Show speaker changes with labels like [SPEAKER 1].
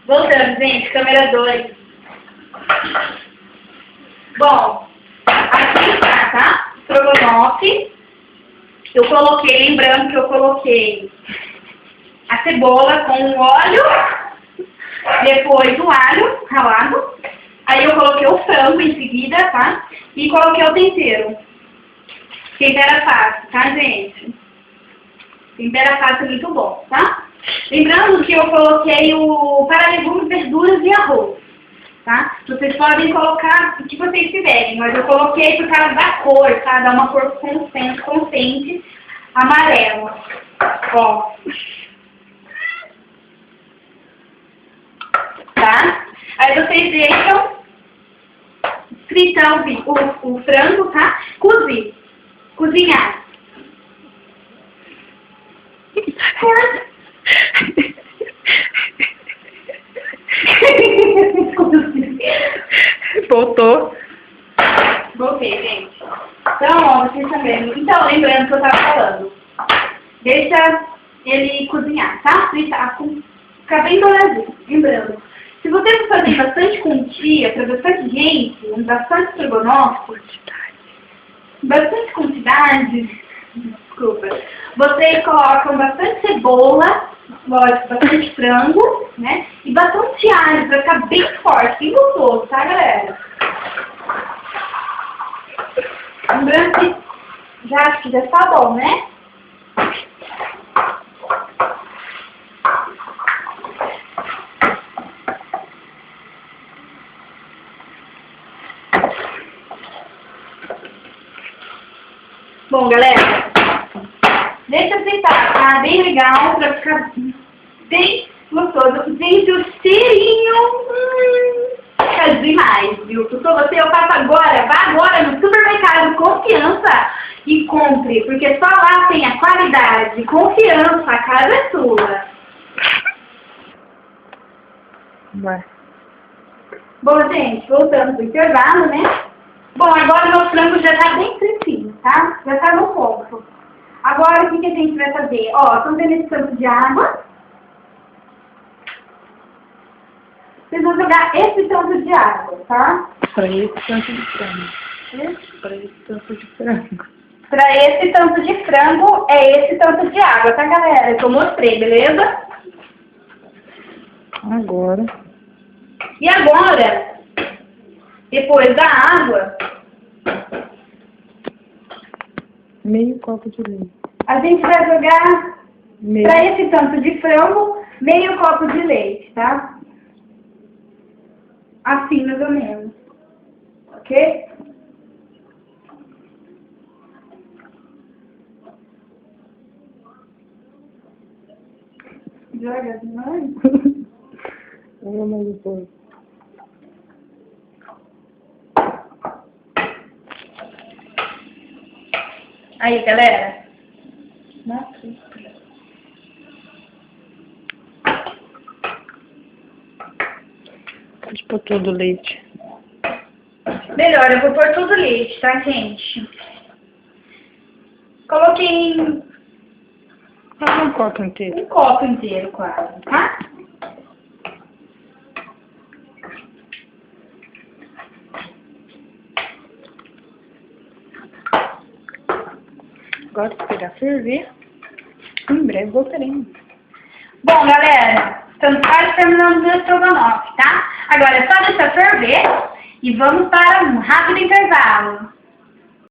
[SPEAKER 1] Voltando, gente, câmera 2. Bom, aqui está, tá? Estrogonofe. Eu coloquei, lembrando que eu coloquei a cebola com o óleo, depois o alho ralado. Aí eu coloquei o frango em seguida, tá? E coloquei o tempero. Tempera fácil, tá, gente? Tempera fácil é muito bom, tá? Lembrando que eu coloquei o para legumes, verduras e arroz, tá? Vocês podem colocar o que vocês quiserem, mas eu coloquei por causa da cor, tá? Dá uma cor consistente amarela. Ó. Tá? Aí vocês deixam fritar o frango, tá? Cozinhar.
[SPEAKER 2] Voltou.
[SPEAKER 1] Voltei, gente. Então, ó, vocês também. Então, lembrando que eu tava falando. Deixa ele cozinhar, tá? Fritar, ficar bem douradinho. Lembrando. Se você for fazer bastante quantia, para bastante gente, bastante estrogonofe, bastante quantidade, desculpa, vocês colocam bastante cebola, lógico, bastante frango, né? E bastante alho, para ficar bem forte, bem gostoso, tá, galera? Lembrando que acho que já está bom, né? Bom, galera, deixa eu fritar, tá? Bem legal, pra ficar bem gostoso. Gente, o cheirinho é demais, viu? Se você, eu faço agora, vá agora no supermercado, confiança, e compre, porque só lá tem a qualidade, confiança, a casa é sua.
[SPEAKER 2] Vai.
[SPEAKER 1] Bom, gente, voltando pro intervalo, né? Bom, agora meu frango já tá bem fritinho, tá? Já tá no ponto. Agora, o que a gente vai fazer? Ó, estão vendo esse tanto de água? Vocês vão jogar esse tanto de água, tá?
[SPEAKER 2] Para esse tanto de frango. Para esse tanto de frango.
[SPEAKER 1] Pra esse tanto de frango, é esse tanto de água, tá, galera? Que eu mostrei, beleza?
[SPEAKER 2] Agora.
[SPEAKER 1] E agora, depois da água,
[SPEAKER 2] Meio copo de leite.
[SPEAKER 1] a gente vai jogar pra esse tanto de frango, meio copo de leite, tá? Assim, mais ou menos. Ok? Joga demais.
[SPEAKER 2] Vamos mais depois.
[SPEAKER 1] Aí, galera.
[SPEAKER 2] Pode pôr todo o leite.
[SPEAKER 1] Melhor, eu vou pôr todo o leite, tá, gente? Coloquei em
[SPEAKER 2] Um copo inteiro.
[SPEAKER 1] um copo inteiro, quase, tá?
[SPEAKER 2] Agora esperar ferver. Em breve voltaremos.
[SPEAKER 1] Bom, galera, estamos quase terminando o estrogonofe, tá? Agora é só deixar ferver e vamos para um rápido intervalo.